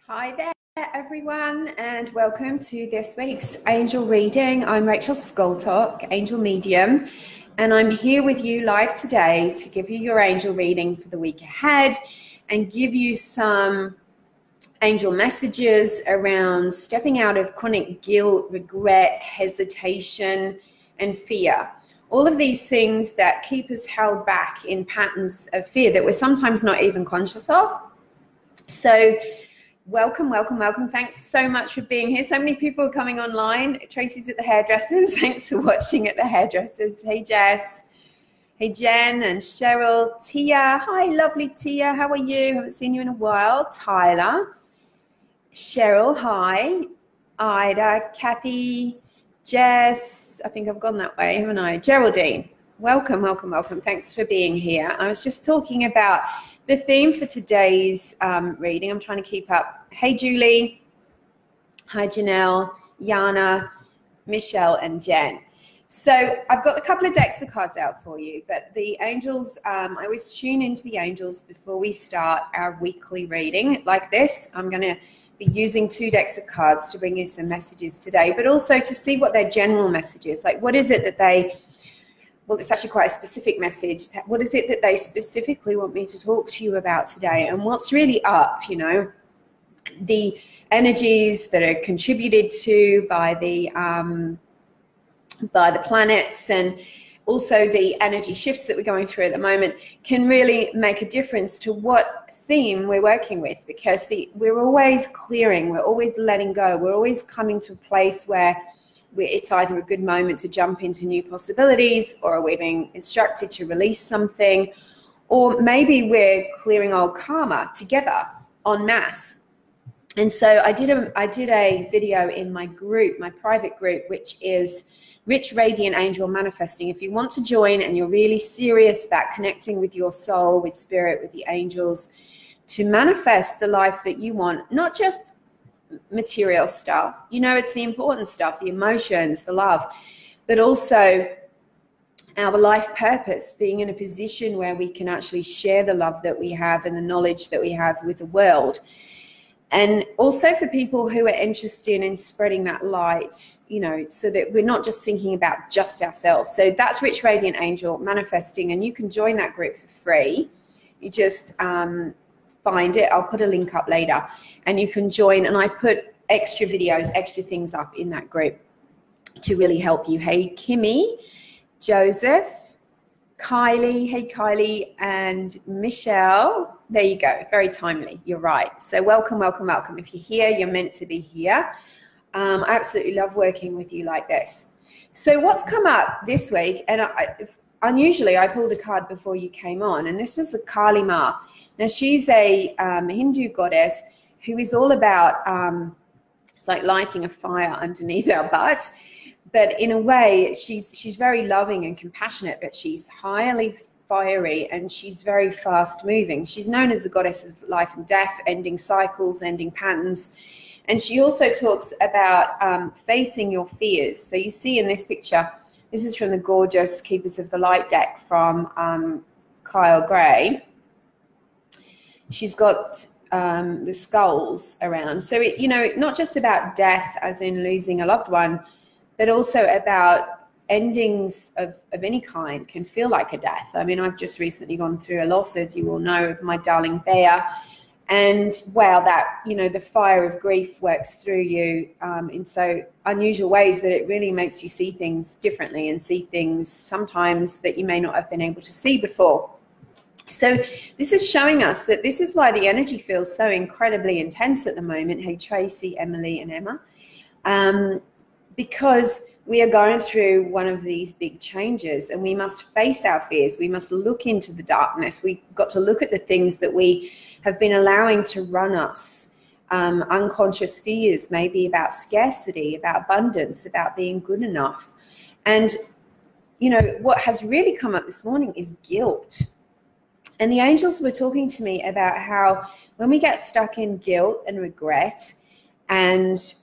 Hi there, everyone, and welcome to this week's angel reading. I'm Rachel Scoltock, angel medium, and I'm here with you live today to give you your angel reading for the week ahead and give you some angel messages around stepping out of chronic guilt, regret, hesitation, and fear. All of these things that keep us held back in patterns of fear that we're sometimes not even conscious of. So welcome. Thanks so much for being here. So many people are coming online. Tracy's at the hairdressers. Thanks for watching at the hairdressers. Hey, Jess. Hey, Jen and Cheryl. Tia. Hi, lovely Tia. How are you? Haven't seen you in a while. Tyler. Cheryl. Hi. Ida. Kathy. Jess. I think I've gone that way, haven't I? Geraldine. Welcome. Thanks for being here. I was just talking about the theme for today's reading. I'm trying to keep up. Hey, Julie. Hi, Janelle, Yana, Michelle, and Jen. So I've got a couple of decks of cards out for you, but the angels, I always tune into the angels before we start our weekly reading like this. I'm going to be using 2 decks of cards to bring you some messages today, but also to see what their general message is. Like, what is it that they... Well, it's actually quite a specific message. What is it that they specifically want me to talk to you about today? And what's really up, you know, the energies that are contributed to by the planets, and also the energy shifts that we're going through at the moment can really make a difference to what theme we're working with, because we're always clearing, we're always letting go, we're always coming to a place where it's either a good moment to jump into new possibilities, or we're being instructed to release something, or maybe we're clearing old karma together en masse. And so I did a video in my group, my private group, which is Rich Radiant Angel Manifesting. If you want to join and you're really serious about connecting with your soul, with spirit, with the angels, to manifest the life that you want, not just material stuff, you know, it's the important stuff, the emotions, the love, but also our life purpose, being in a position where we can actually share the love that we have and the knowledge that we have with the world. And also for people who are interested in spreading that light, you know, so that we're not just thinking about just ourselves. So that's Rich Radiant Angel Manifesting, and you can join that group for free. You just find it. I'll put a link up later and you can join, and I put extra videos, extra things up in that group to really help you. Hey, Kimmy, Joseph, Kylie, hey, Kylie, and Michelle. There you go. Very timely. You're right. So welcome. If you're here, you're meant to be here. I absolutely love working with you like this. So what's come up this week, and unusually I pulled a card before you came on, and this was the Kali Ma. Now, she's a Hindu goddess who is all about, it's like lighting a fire underneath our butt. But in a way, she's very loving and compassionate, but she's highly fiery and she's very fast moving. She's known as the goddess of life and death, ending cycles, ending patterns. And she also talks about facing your fears. So you see in this picture, this is from the gorgeous Keepers of the Light deck from Kyle Gray. She's got the skulls around. So, you know, not just about death as in losing a loved one, but also about endings of any kind can feel like a death. I mean, I've just recently gone through a loss, as you all know, of my darling bear. And wow, that, you know, the fire of grief works through you in so unusual ways, but it really makes you see things differently and see things sometimes that you may not have been able to see before. So this is showing us that this is why the energy feels so incredibly intense at the moment. Hey, Tracy, Emily, and Emma, because we are going through one of these big changes, and we must face our fears. We must look into the darkness. We've got to look at the things that we have been allowing to run us, unconscious fears, maybe about scarcity, about abundance, about being good enough. And, you know, what has really come up this morning is guilt. And the angels were talking to me about how when we get stuck in guilt and regret, and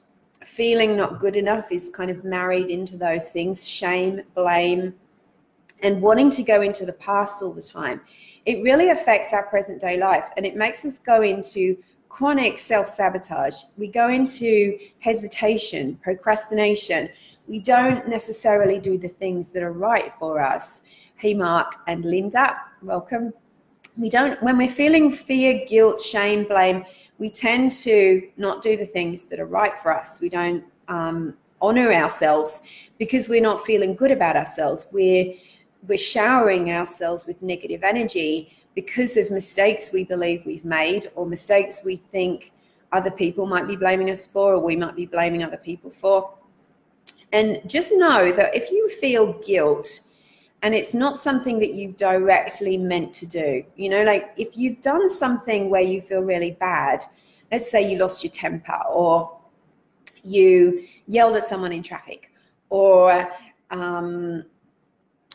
feeling not good enough is kind of married into those things, shame, blame, and wanting to go into the past all the time, it really affects our present day life, and it makes us go into chronic self-sabotage. We go into hesitation, procrastination. We don't necessarily do the things that are right for us. Hey, Mark and Linda, welcome. When we're feeling fear, guilt, shame, blame, we tend to not do the things that are right for us. We don't honor ourselves because we're not feeling good about ourselves. We're showering ourselves with negative energy because of mistakes we believe we've made, or mistakes we think other people might be blaming us for, or we might be blaming other people for. And just know that if you feel guilt and it's not something that you've directly meant to do, you know, like if you've done something where you feel really bad, let's say you lost your temper, or you yelled at someone in traffic, or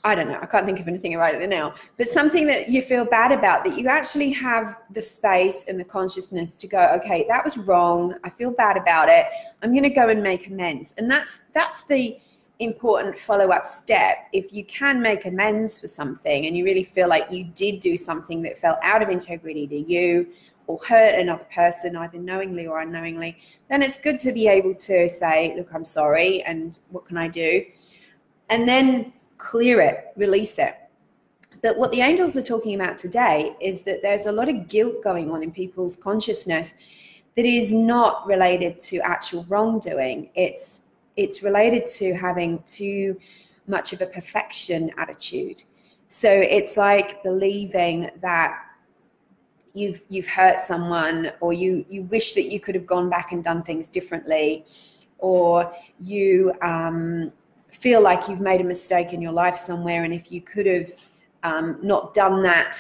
I don't know, I can't think of anything right now, but something that you feel bad about, that you actually have the space and the consciousness to go, okay, that was wrong, I feel bad about it, I'm going to go and make amends. And that's the important follow-up step. If you can make amends for something and you really feel like you did do something that felt out of integrity to you or hurt another person, either knowingly or unknowingly, then it's good to be able to say, look, I'm sorry, and what can I do? And then clear it, release it. But what the angels are talking about today is that there's a lot of guilt going on in people's consciousness that is not related to actual wrongdoing. It's related to having too much of a perfection attitude. So it's like believing that you've hurt someone, or you wish that you could have gone back and done things differently, or you feel like you've made a mistake in your life somewhere, and if you could have not done that,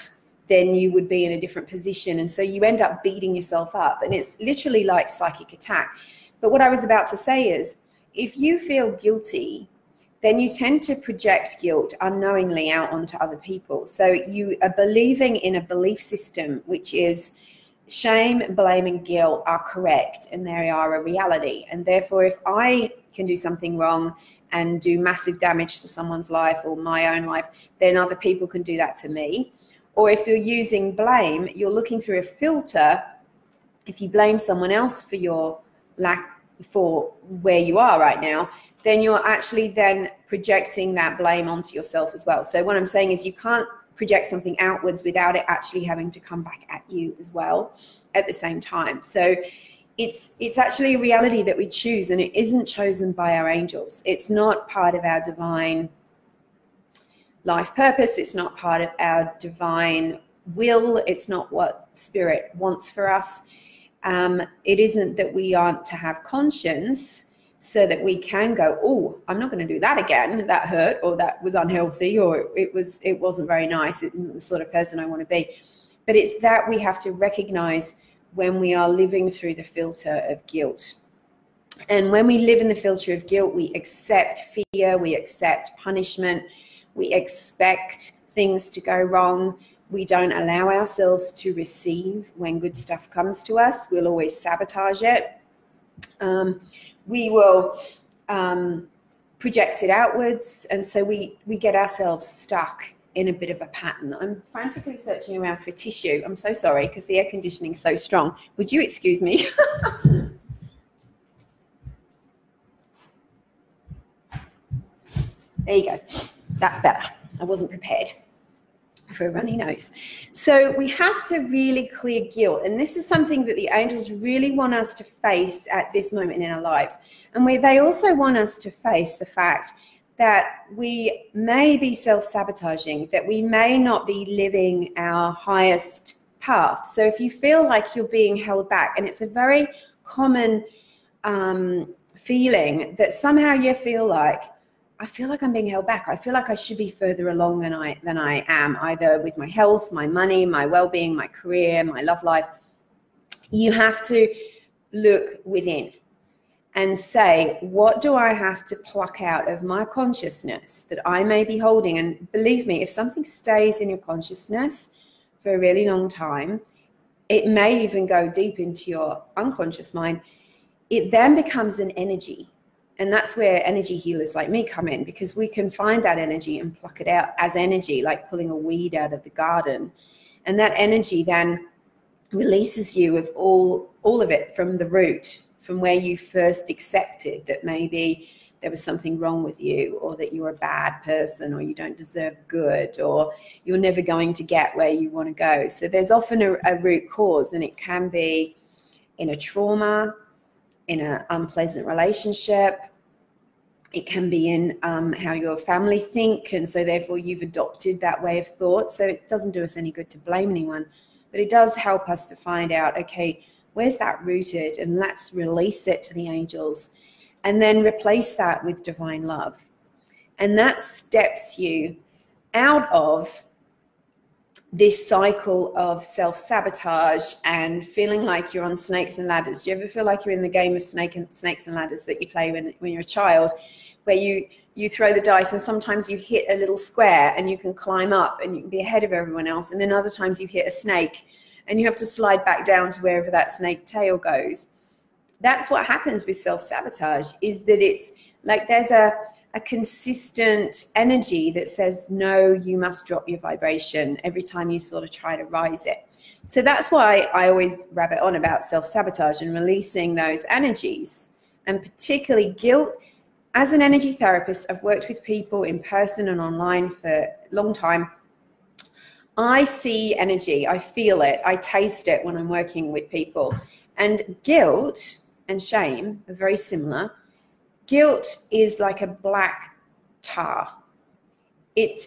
then you would be in a different position. And so you end up beating yourself up, and it's literally like psychic attack. But what I was about to say is, if you feel guilty, then you tend to project guilt unknowingly out onto other people. So you are believing in a belief system, which is shame, blame, and guilt are correct, and they are a reality. And therefore, if I can do something wrong and do massive damage to someone's life or my own life, then other people can do that to me. Or if you're using blame, you're looking through a filter. If you blame someone else for your for where you are right now, then you're actually then projecting that blame onto yourself as well. So what I'm saying is, you can't project something outwards without it actually having to come back at you as well at the same time. So it's actually a reality that we choose, and it isn't chosen by our angels. It's not part of our divine life purpose. It's not part of our divine will. It's not what spirit wants for us. It isn't that we aren't to have conscience so that we can go, oh, I'm not going to do that again. That hurt, or that was unhealthy, or it wasn't very nice. It isn't the sort of person I want to be. But it's that we have to recognize when we are living through the filter of guilt. And when we live in the filter of guilt, we accept fear, we accept punishment, we expect things to go wrong. We don't allow ourselves to receive when good stuff comes to us. We'll always sabotage it. We will project it outwards. And so we get ourselves stuck in a bit of a pattern. I'm frantically searching around for tissue. I'm so sorry, because the air conditioning is so strong. Would you excuse me? There you go. That's better. I wasn't prepared for a runny nose. So we have to really clear guilt. And this is something that the angels really want us to face at this moment in our lives. And they also want us to face the fact that we may be self-sabotaging, that we may not be living our highest path. So if you feel like you're being held back, and it's a very common feeling that somehow you feel like, I feel like I'm being held back. I feel like I should be further along than I am, either with my health, my money, my well-being, my career, my love life. You have to look within and say, what do I have to pluck out of my consciousness that I may be holding? And believe me, if something stays in your consciousness for a really long time, it may even go deep into your unconscious mind. It then becomes an energy. And that's where energy healers like me come in, because we can find that energy and pluck it out as energy, like pulling a weed out of the garden. And that energy then releases you of all of it from the root, from where you first accepted that maybe there was something wrong with you, or that you're a bad person, or you don't deserve good, or you're never going to get where you want to go. So there's often a root cause, and it can be in a trauma, in an unpleasant relationship. It can be in how your family think, and so therefore you've adopted that way of thought. So it doesn't do us any good to blame anyone, but it does help us to find out, okay, where's that rooted, and let's release it to the angels, and then replace that with divine love. And that steps you out of this cycle of self-sabotage and feeling like you're on snakes and ladders. Do you ever feel like you're in the game of snakes and ladders that you play when you're a child, where you throw the dice and sometimes you hit a little square and you can climb up and you can be ahead of everyone else, and then other times you hit a snake and you have to slide back down to wherever that snake tail goes? That's what happens with self-sabotage, is that it's like there's a consistent energy that says, no, you must drop your vibration every time you sort of try to rise it. So that's why I always rabbit on about self-sabotage and releasing those energies, and particularly guilt. As an energy therapist, I've worked with people in person and online for a long time. I see energy, I feel it, I taste it when I'm working with people. And guilt and shame are very similar. Guilt is like a black tar.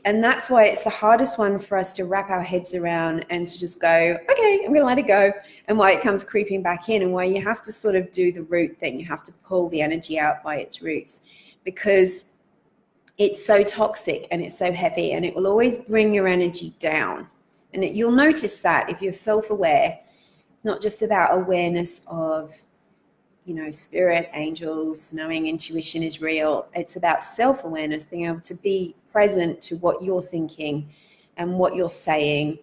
And that's why it's the hardest one for us to wrap our heads around and to just go, okay, I'm going to let it go, and why it comes creeping back in, and why you have to sort of do the root thing. You have to pull the energy out by its roots, because it's so toxic and it's so heavy, and it will always bring your energy down. And you'll notice that if you're self-aware. It's not just about awareness of, spirit, angels, knowing intuition is real. It's about self-awareness, being able to be present to what you're thinking and what you're saying.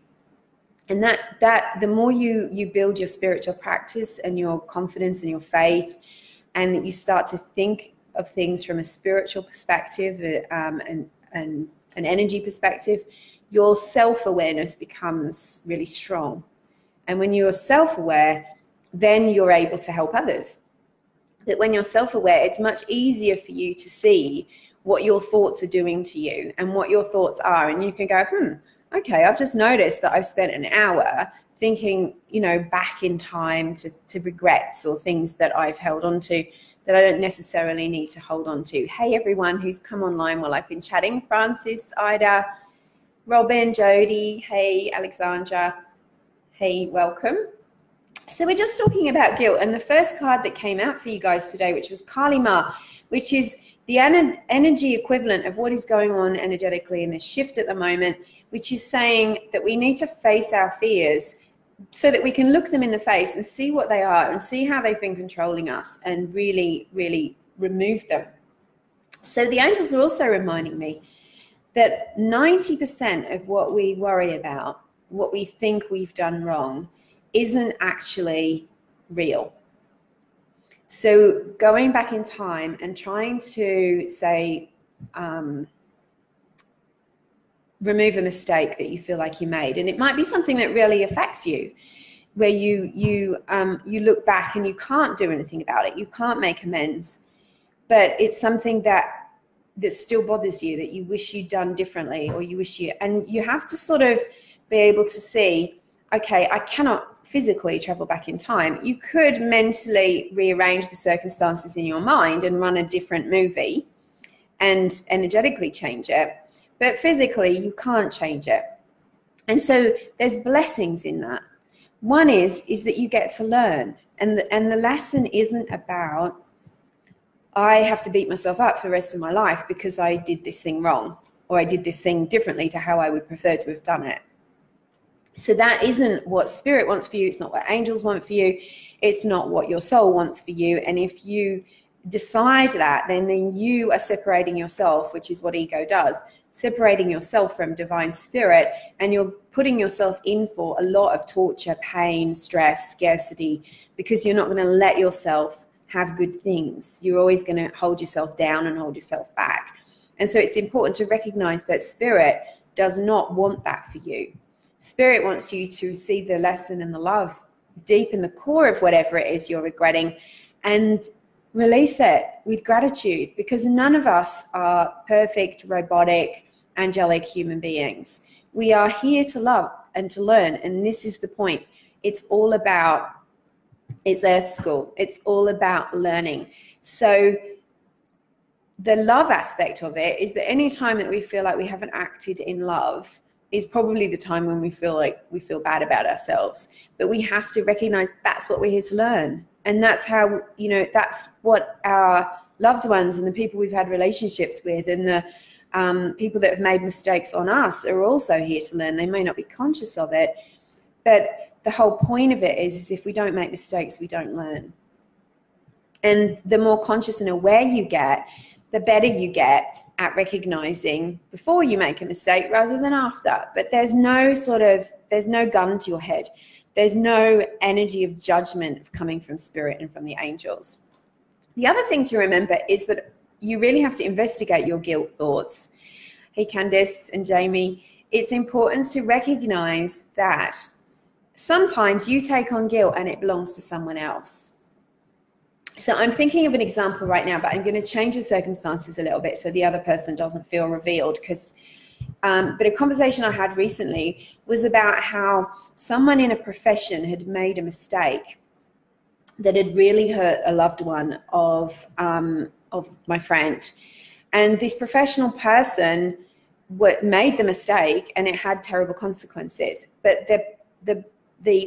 And that the more you build your spiritual practice and your confidence and your faith, and that you start to think of things from a spiritual perspective and an energy perspective, your self-awareness becomes really strong. And when you're self-aware, then you're able to help others. That when you're self-aware, it's much easier for you to see what your thoughts are doing to you and what your thoughts are. And you can go, okay, I've just noticed that I've spent an hour thinking, back in time to regrets or things that I've held on to that I don't necessarily need to hold on to. Hey, everyone who's come online while I've been chatting: Francis, Ida, Robin, Jody, hey, Alexandra, hey, welcome. So we're just talking about guilt, and the first card that came out for you guys today, which was Kali Ma, which is the energy equivalent of what is going on energetically in this shift at the moment, which is saying that we need to face our fears so that we can look them in the face and see what they are and see how they've been controlling us, and really, really remove them. So the angels are also reminding me that 90% of what we worry about, what we think we've done wrong, isn't actually real. So going back in time and trying to say, remove a mistake that you feel like you made, and it might be something that really affects you, where you look back and you can't do anything about it, you can't make amends, but it's something that still bothers you, that you wish you'd done differently, or you wish and you have to sort of be able to see, okay, I cannot physically travel back in time. You could mentally rearrange the circumstances in your mind and run a different movie and energetically change it, but physically you can't change it. And so there's blessings in that. One is that you get to learn, and the lesson isn't about, I have to beat myself up for the rest of my life because I did this thing wrong, or I did this thing differently to how I would prefer to have done it. So that isn't what spirit wants for you. It's not what angels want for you. It's not what your soul wants for you. And if you decide that, then you are separating yourself, which is what ego does, separating yourself from divine spirit, and you're putting yourself in for a lot of torture, pain, stress, scarcity, because you're not going to let yourself have good things. You're always going to hold yourself down and hold yourself back. And so it's important to recognize that spirit does not want that for you. Spirit wants you to see the lesson and the love deep in the core of whatever it is you're regretting, and release it with gratitude, because none of us are perfect, robotic, angelic human beings. We are here to love and to learn, and this is the point. It's Earth School. It's all about learning. So the love aspect of it is that any time that we feel like we haven't acted in love is probably the time when we feel bad about ourselves. But we have to recognize that's what we're here to learn. And that's how, that's what our loved ones and the people we've had relationships with and the people that have made mistakes on us are also here to learn. They may not be conscious of it, but the whole point of it is if we don't make mistakes, we don't learn. And the more conscious and aware you get, the better you get at recognizing before you make a mistake rather than after. But there's no gun to your head. There's no energy of judgment coming from spirit and from the angels. The other thing to remember is that you really have to investigate your guilt thoughts. Hey, Candice and Jamie, it's important to recognize that sometimes you take on guilt and it belongs to someone else. So I'm thinking of an example right now, but I'm going to change the circumstances a little bit so the other person doesn't feel revealed. But a conversation I had recently was about how someone in a profession had made a mistake that had really hurt a loved one of my friend. And this professional person made the mistake and it had terrible consequences. But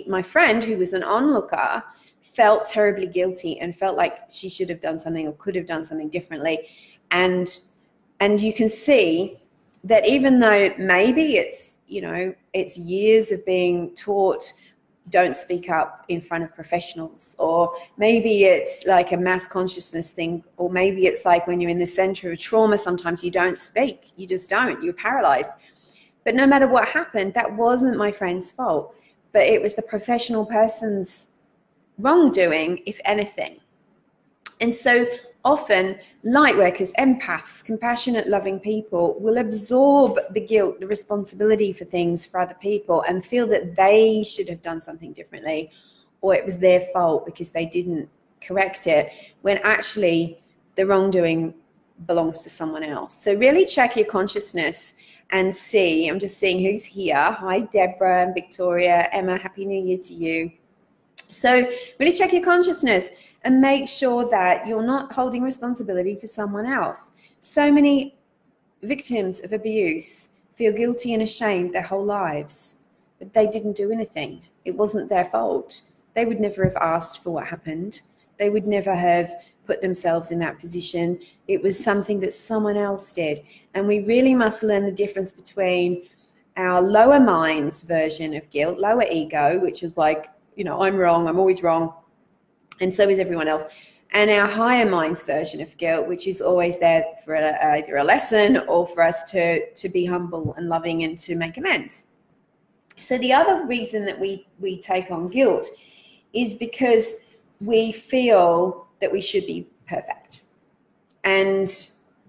my friend, who was an onlooker, felt terribly guilty and felt like she should have done something or could have done something differently. And you can see that even though maybe it's years of being taught don't speak up in front of professionals, or maybe it's like a mass consciousness thing, or maybe it's like when you're in the center of trauma, sometimes you don't speak, you just don't, you're paralyzed. But no matter what happened, that wasn't my friend's fault, but it was the professional person's wrongdoing, if anything. And so often light workers, empaths, compassionate, loving people will absorb the guilt, the responsibility for things for other people and feel that they should have done something differently, or it was their fault because they didn't correct it, when actually the wrongdoing belongs to someone else. So really check your consciousness and see. I'm just seeing who's here. Hi, Deborah and Victoria. Emma, Happy New Year to you. So really check your consciousness and make sure that you're not holding responsibility for someone else. So many victims of abuse feel guilty and ashamed their whole lives, but they didn't do anything. It wasn't their fault. They would never have asked for what happened. They would never have put themselves in that position. It was something that someone else did. And we really must learn the difference between our lower mind's version of guilt, lower ego, which is like, I'm wrong, I'm always wrong, and so is everyone else, and our higher mind's version of guilt, which is always there for either a lesson or for us to be humble and loving and to make amends. So the other reason that we take on guilt is because we feel that we should be perfect, and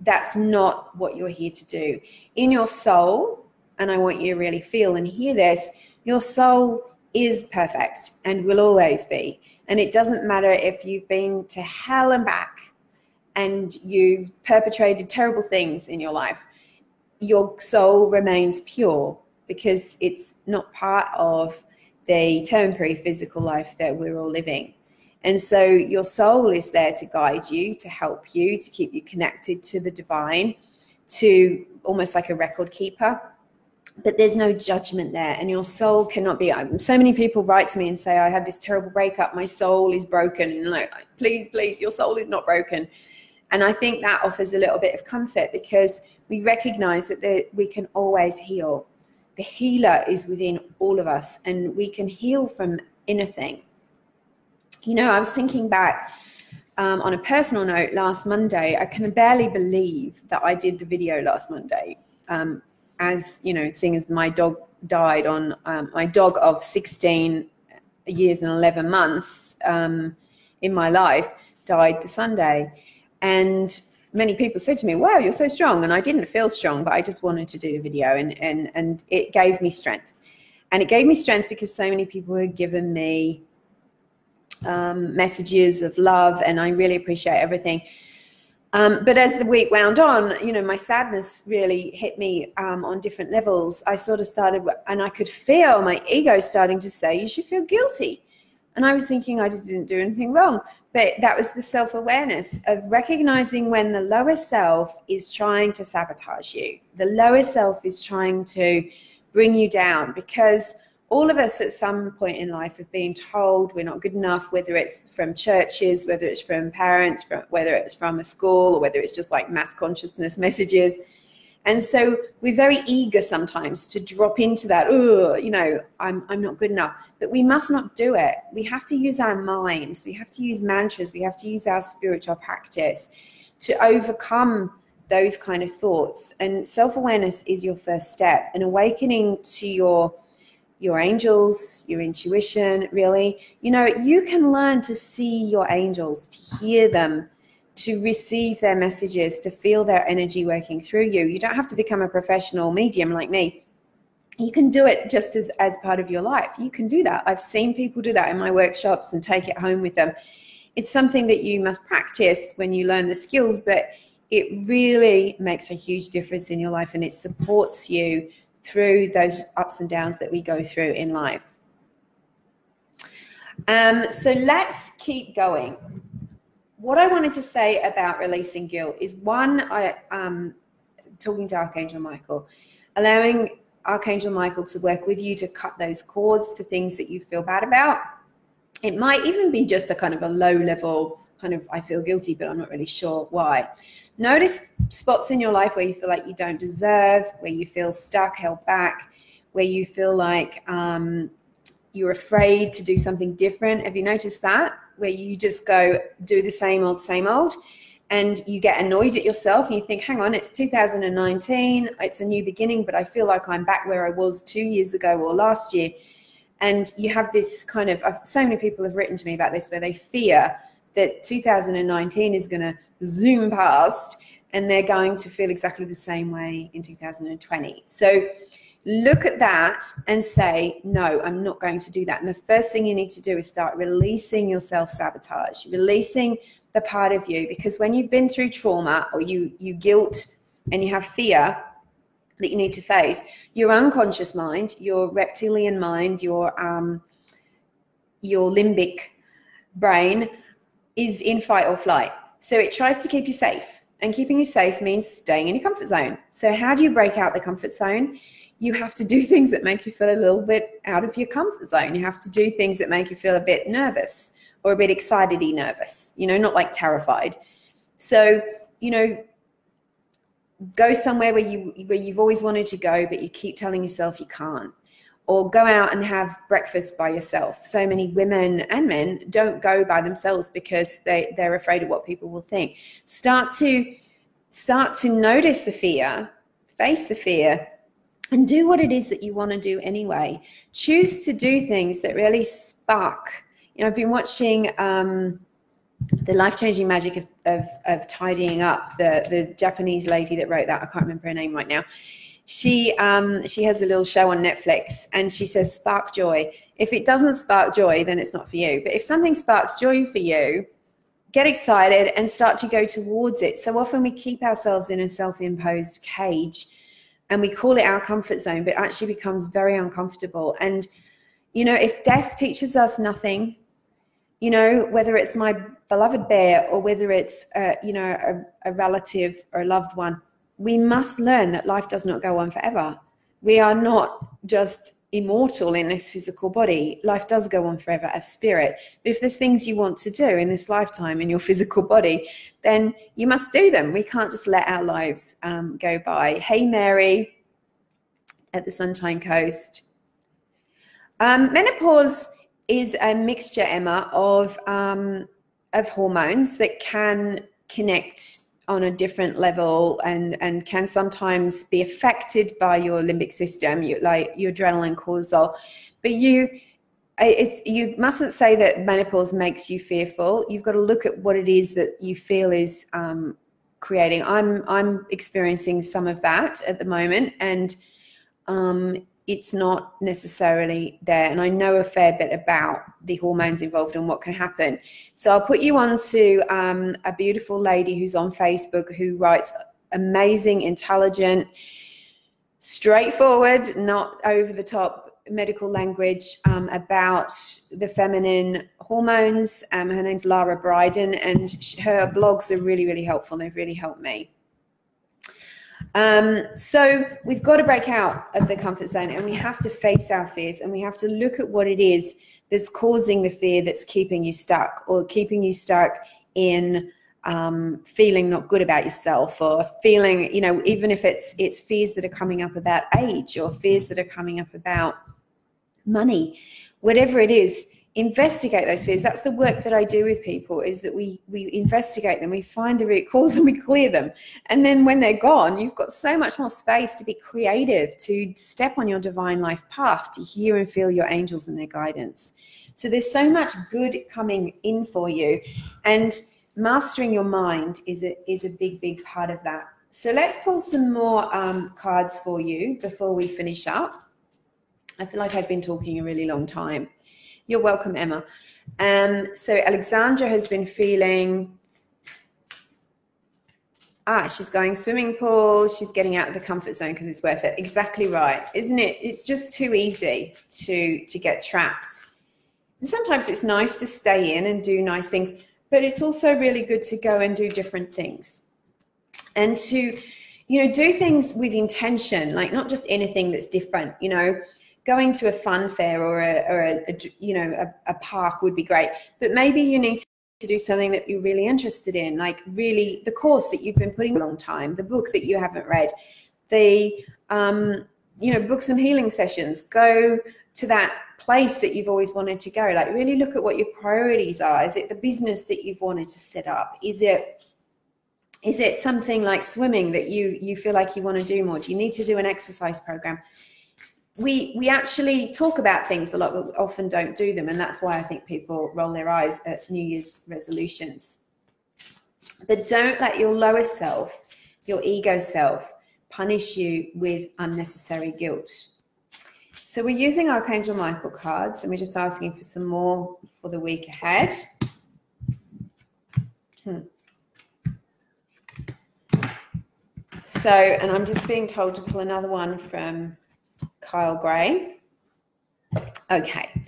that's not what you're here to do. In your soul, and I want you to really feel and hear this, your soul is perfect and will always be. And it doesn't matter if you've been to hell and back and you've perpetrated terrible things in your life, your soul remains pure because it's not part of the temporary physical life that we're all living. And so your soul is there to guide you, to help you, to keep you connected to the divine, to almost like a record keeper. But there's no judgment there, and your soul cannot be. So many people write to me and say, I had this terrible breakup, my soul is broken. And like, please, your soul is not broken. And I think that offers a little bit of comfort because we recognize that we can always heal. The healer is within all of us, and we can heal from anything. I was thinking back on a personal note last Monday. I can barely believe that I did the video last Monday. As seeing as my dog died on my dog of 16 years and 11 months in my life died the Sunday, and many people said to me, wow, you're so strong. And I didn't feel strong, but I just wanted to do the video, and it gave me strength. And it gave me strength because so many people had given me messages of love, and I really appreciate everything. But as the week wound on, you know, my sadness really hit me on different levels. I sort of started, and I could feel my ego starting to say, you should feel guilty. And I was thinking I didn't do anything wrong. But that was the self-awareness of recognizing when the lower self is trying to sabotage you. The lower self is trying to bring you down, because all of us at some point in life have been told we're not good enough, whether it's from churches, whether it's from parents, whether it's from a school, or whether it's just like mass consciousness messages. And so we're very eager sometimes to drop into that, oh, you know, I'm not good enough. But we must not do it. We have to use our minds. We have to use mantras. We have to use our spiritual practice to overcome those kind of thoughts. And self-awareness is your first step. And awakening to your angels, your intuition, really. You know, you can learn to see your angels, to hear them, to receive their messages, to feel their energy working through you. You don't have to become a professional medium like me. You can do it just as part of your life. You can do that. I've seen people do that in my workshops and take it home with them. It's something that you must practice when you learn the skills, but it really makes a huge difference in your life, and it supports you through those ups and downs that we go through in life. So let's keep going. What I wanted to say about releasing guilt is, one, talking to Archangel Michael, allowing Archangel Michael to work with you to cut those cords to things that you feel bad about. It might even be just a kind of a low level kind of, I feel guilty, but I'm not really sure why. Notice spots in your life where you feel like you don't deserve, where you feel stuck, held back, where you feel like you're afraid to do something different. Have you noticed that? Where you just go do the same old, and you get annoyed at yourself and you think, hang on, it's 2019, it's a new beginning, but I feel like I'm back where I was 2 years ago or last year. And you have this kind of, so many people have written to me about this, where they fear that 2019 is going to zoom past and they're going to feel exactly the same way in 2020. So look at that and say, no, I'm not going to do that. And the first thing you need to do is start releasing your self-sabotage, releasing the part of you, because when you've been through trauma, or you guilt and you have fear that you need to face, your unconscious mind, your reptilian mind, your limbic brain is in fight or flight. So it tries to keep you safe, and keeping you safe means staying in your comfort zone. So how do you break out the comfort zone? You have to do things that make you feel a little bit out of your comfort zone. You have to do things that make you feel a bit nervous, or a bit excitedly nervous, you know, not like terrified. So, you know, go somewhere where you've always wanted to go, but you keep telling yourself you can't. Or go out and have breakfast by yourself. So many women and men don't go by themselves because they're afraid of what people will think. Start to notice the fear, face the fear, and do what it is that you want to do anyway. Choose to do things that really spark. You know, I've been watching The Life-Changing Magic of Tidying Up, the Japanese lady that wrote that. I can't remember her name right now. She has a little show on Netflix, and she says, spark joy. If it doesn't spark joy, then it's not for you. But if something sparks joy for you, get excited and start to go towards it. So often we keep ourselves in a self-imposed cage, and we call it our comfort zone, but it actually becomes very uncomfortable. And, you know, if death teaches us nothing, you know, whether it's my beloved bear, or whether it's, you know, a relative or a loved one, we must learn that life does not go on forever. We are not just immortal in this physical body. Life does go on forever as spirit. But if there's things you want to do in this lifetime in your physical body, then you must do them. We can't just let our lives go by. Hey, Mary at the Sunshine Coast. Menopause is a mixture, Emma, of hormones that can connect on a different level, and can sometimes be affected by your limbic system, like your adrenaline, cortisol. But you mustn't say that menopause makes you fearful. You've got to look at what it is that you feel is creating. I'm experiencing some of that at the moment, and it's not necessarily there. And I know a fair bit about the hormones involved and what can happen. So I'll put you on to a beautiful lady who's on Facebook who writes amazing, intelligent, straightforward, not over the top medical language about the feminine hormones. Her name's Lara Bryden, and her blogs are really, really helpful. They've really helped me. So we've got to break out of the comfort zone, and we have to face our fears, and we have to look at what it is that's causing the fear that's keeping you stuck, or keeping you stuck in feeling not good about yourself, or feeling, you know, even if it's fears that are coming up about age, or fears that are coming up about money, whatever it is. Investigate those fears. That's the work that I do with people, is that we investigate them, we find the root cause, and we clear them. And then when they're gone, you've got so much more space to be creative, to step on your divine life path, to hear and feel your angels and their guidance. So there's so much good coming in for you, and mastering your mind is a big, big part of that. So let's pull some more cards for you before we finish up. I feel like I've been talking a really long time. You're welcome, Emma. So Alexandra has been feeling, she's going swimming pool. She's getting out of the comfort zone because it's worth it. Exactly right, isn't it? It's just too easy to get trapped. And sometimes it's nice to stay in and do nice things, but it's also really good to go and do different things, and to, you know, do things with intention, like not just anything that's different, you know. Going to a fun fair or a park would be great, but maybe you need to do something that you're really interested in, like really the course that you've been putting a long time, the book that you haven't read, the book some healing sessions, go to that place that you've always wanted to go. Like really look at what your priorities are. Is it the business that you've wanted to set up? Is it something like swimming that you feel like you want to do more? Do you need to do an exercise program? We actually talk about things a lot, but we often don't do them. And that's why I think people roll their eyes at New Year's resolutions. But don't let your lower self, your ego self, punish you with unnecessary guilt. So we're using Archangel Michael cards, and we're just asking for some more for the week ahead. So, and I'm just being told to pull another one from Kyle Gray. Okay,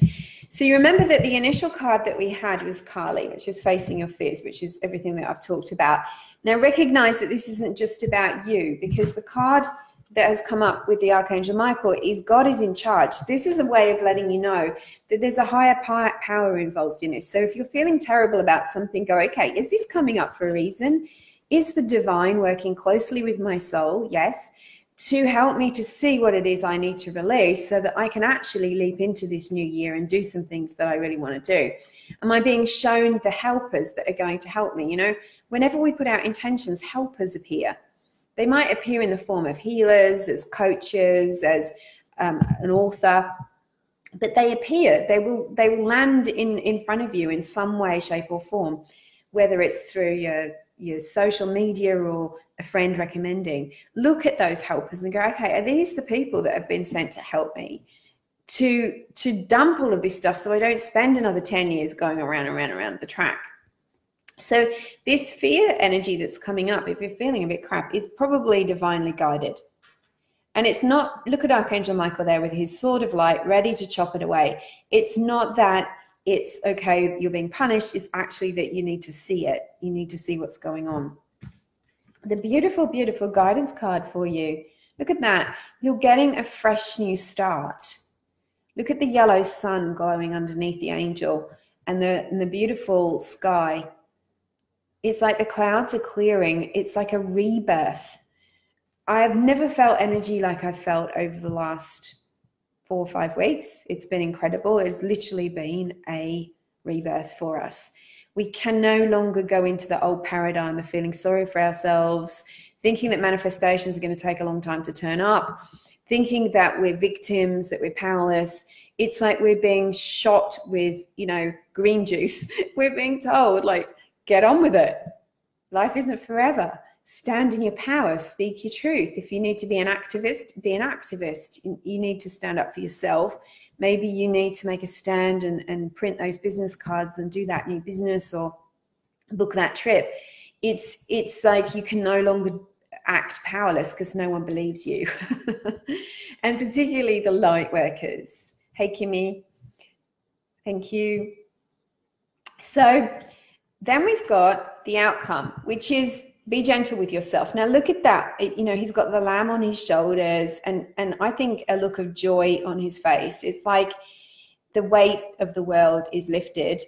so you remember that the initial card that we had was Kali, which is facing your fears, which is everything that I've talked about. Now recognize that this isn't just about you, because the card that has come up with the Archangel Michael is God is in charge. This is a way of letting you know that there's a higher power involved in this. So if you're feeling terrible about something, go, okay, is this coming up for a reason? Is the divine working closely with my soul? Yes. To help me to see what it is I need to release, so that I can actually leap into this new year and do some things that I really want to do. Am I being shown the helpers that are going to help me? You know, whenever we put out intentions, helpers appear. They might appear in the form of healers, as coaches, as an author, but they appear. They will land in front of you in some way, shape, or form, whether it's through your social media or a friend recommending. Look at those helpers and go, okay, are these the people that have been sent to help me to dump all of this stuff, so I don't spend another 10 years going around the track? So this fear energy that's coming up, if you're feeling a bit crap, is probably divinely guided. And it's not, look at Archangel Michael there with his sword of light ready to chop it away. It's not that it's okay, you're being punished. It's actually that you need to see it. You need to see what's going on. The beautiful, beautiful guidance card for you. Look at that. You're getting a fresh new start. Look at the yellow sun glowing underneath the angel, and the beautiful sky. It's like the clouds are clearing. It's like a rebirth. I have never felt energy like I've felt over the last 4 or 5 weeks. It's been incredible. It's literally been a rebirth for us. We can no longer go into the old paradigm of feeling sorry for ourselves, thinking that manifestations are going to take a long time to turn up, thinking that we're victims, that we're powerless. It's like we're being shot with, green juice. We're being told, like, get on with it. Life isn't forever. stand in your power, speak your truth. If you need to be an activist, be an activist. You need to stand up for yourself. Maybe you need to make a stand and print those business cards and do that new business or book that trip. It's like you can no longer act powerless because no one believes you. And particularly the light workers. Hey, Kimmy. Thank you. So then we've got the outcome, which is be gentle with yourself. Now look at that. You know, he's got the lamb on his shoulders and I think a look of joy on his face. It's like the weight of the world is lifted.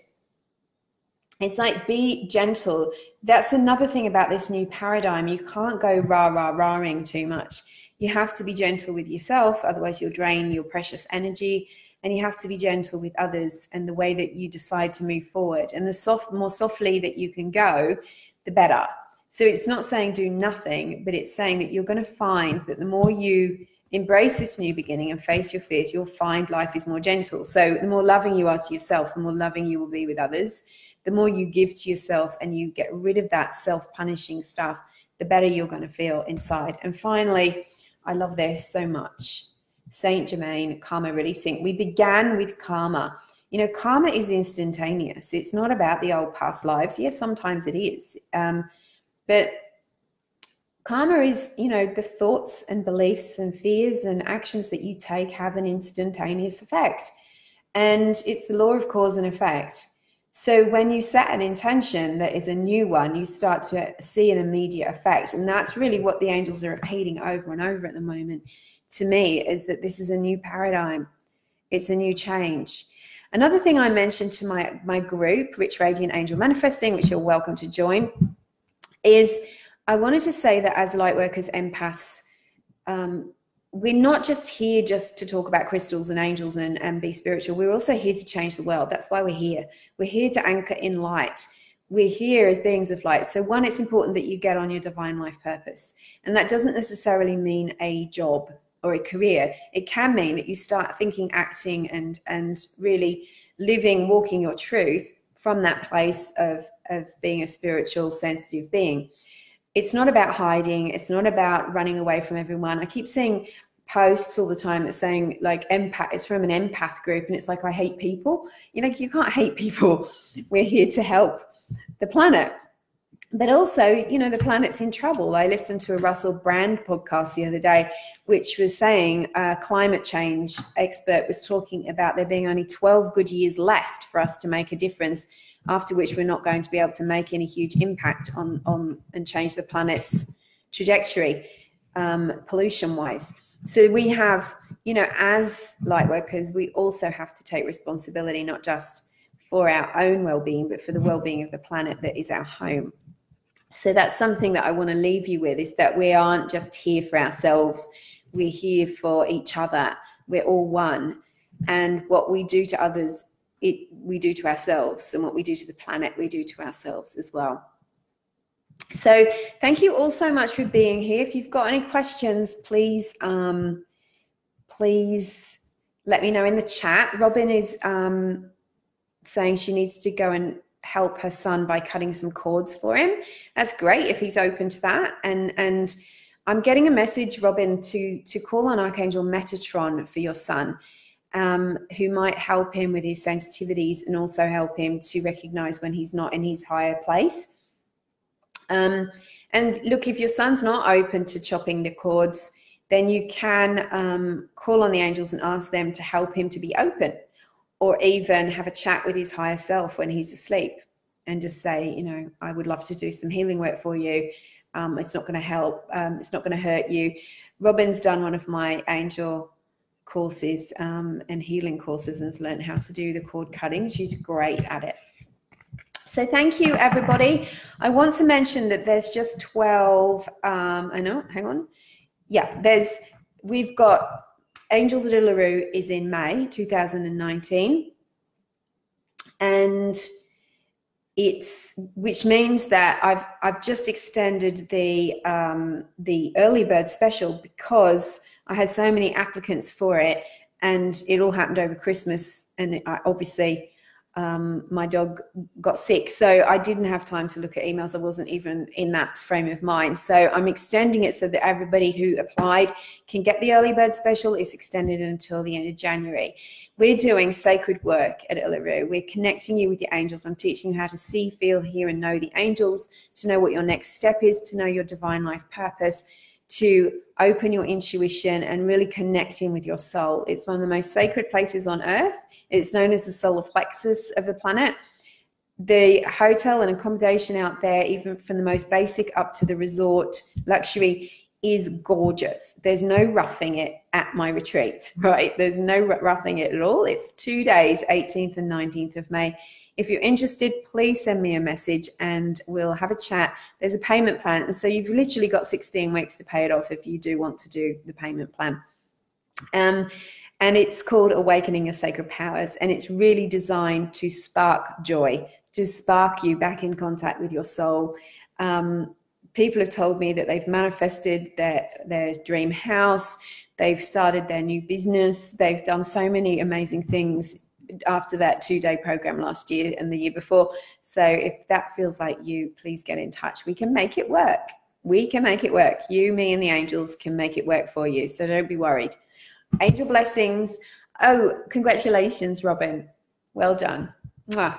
It's like, be gentle. That's another thing about this new paradigm. You can't go rah-ing too much. You have to be gentle with yourself, otherwise you'll drain your precious energy, and you have to be gentle with others and the way that you decide to move forward. And the more softly that you can go, the better. So it's not saying do nothing, but it's saying that you're going to find that the more you embrace this new beginning and face your fears, you'll find life is more gentle. So the more loving you are to yourself, the more loving you will be with others. The more you give to yourself and you get rid of that self-punishing stuff, the better you're going to feel inside. And finally, I love this so much. Saint Germain, karma releasing. We began with karma. You know, karma is instantaneous. It's not about the old past lives. Yes, sometimes it is. But karma is, you know, the thoughts and beliefs and fears and actions that you take have an instantaneous effect. And it's the law of cause and effect. So when you set an intention that is a new one, you start to see an immediate effect. And that's really what the angels are repeating over and over at the moment to me, is that this is a new paradigm. It's a new change. Another thing I mentioned to my group, Rich Radiant Angel Manifesting, which you're welcome to join, is I wanted to say that as light workers, empaths, we're not just here just to talk about crystals and angels and be spiritual. We're also here to change the world. That's why we're here. We're here to anchor in light. We're here as beings of light. So one, it's important that you get on your divine life purpose. And that doesn't necessarily mean a job or a career. It can mean that you start thinking, acting, and really living, walking your truth from that place of being a spiritual, sensitive being. It's not about hiding. It's not about running away from everyone. I keep seeing posts all the time that's saying like empath, it's from an empath group. And it's like, I hate people. You know, you can't hate people. We're here to help the planet. But also, you know, the planet's in trouble. I listened to a Russell Brand podcast the other day, which was saying a climate change expert was talking about there being only 12 good years left for us to make a difference, after which we're not going to be able to make any huge impact on and change the planet's trajectory, pollution-wise. So we have, you know, as light workers, we also have to take responsibility, not just for our own well-being, but for the well-being of the planet that is our home. So that's something that I want to leave you with, is that we aren't just here for ourselves. We're here for each other. We're all one. And what we do to others, we do to ourselves, and what we do to the planet, we do to ourselves as well. So thank you all so much for being here. If you've got any questions, please let me know in the chat. Robin is saying she needs to go and help her son by cutting some cords for him. That's great if he's open to that. And I'm getting a message, Robin, to call on Archangel Metatron for your son. Who might help him with his sensitivities and also help him to recognize when he's not in his higher place. And look, if your son's not open to chopping the cords, then you can call on the angels and ask them to help him to be open, or even have a chat with his higher self when he's asleep and just say, you know, I would love to do some healing work for you. It's not going to help. It's not going to hurt you. Robin's done one of my angel courses and healing courses and has learned how to do the cord cutting. She's great at it. So thank you, everybody. I want to mention that there's just 12, I know, hang on. Yeah, we've got Angels of Uluru is in May 2019. And which means that I've just extended the early bird special because I had so many applicants for it, and it all happened over Christmas. And obviously my dog got sick. So I didn't have time to look at emails. I wasn't even in that frame of mind. So I'm extending it so that everybody who applied can get the early bird special. It's extended until the end of January. We're doing sacred work at Uluru. We're connecting you with the angels. I'm teaching you how to see, feel, hear, and know the angels, to know what your next step is, to know your divine life purpose, to open your intuition and really connecting with your soul. It's one of the most sacred places on earth. It's known as the solar plexus of the planet. The hotel and accommodation out there, even from the most basic up to the resort luxury, is gorgeous. There's no roughing it at my retreat, right? There's no roughing it at all. It's 2 days, 18th and 19th of May. If you're interested, please send me a message and we'll have a chat. There's a payment plan. And so you've literally got 16 weeks to pay it off if you do want to do the payment plan. And it's called Awakening Your Sacred Powers. And it's really designed to spark joy, to spark you back in contact with your soul. People have told me that they've manifested their dream house. They've started their new business. They've done so many amazing things after that 2-day program last year and the year before. So if that feels like you, please get in touch. We can make it work. We can make it work. You, me, and the angels can make it work for you. So don't be worried. Angel blessings. Oh, congratulations, Robin. Well done. Mwah.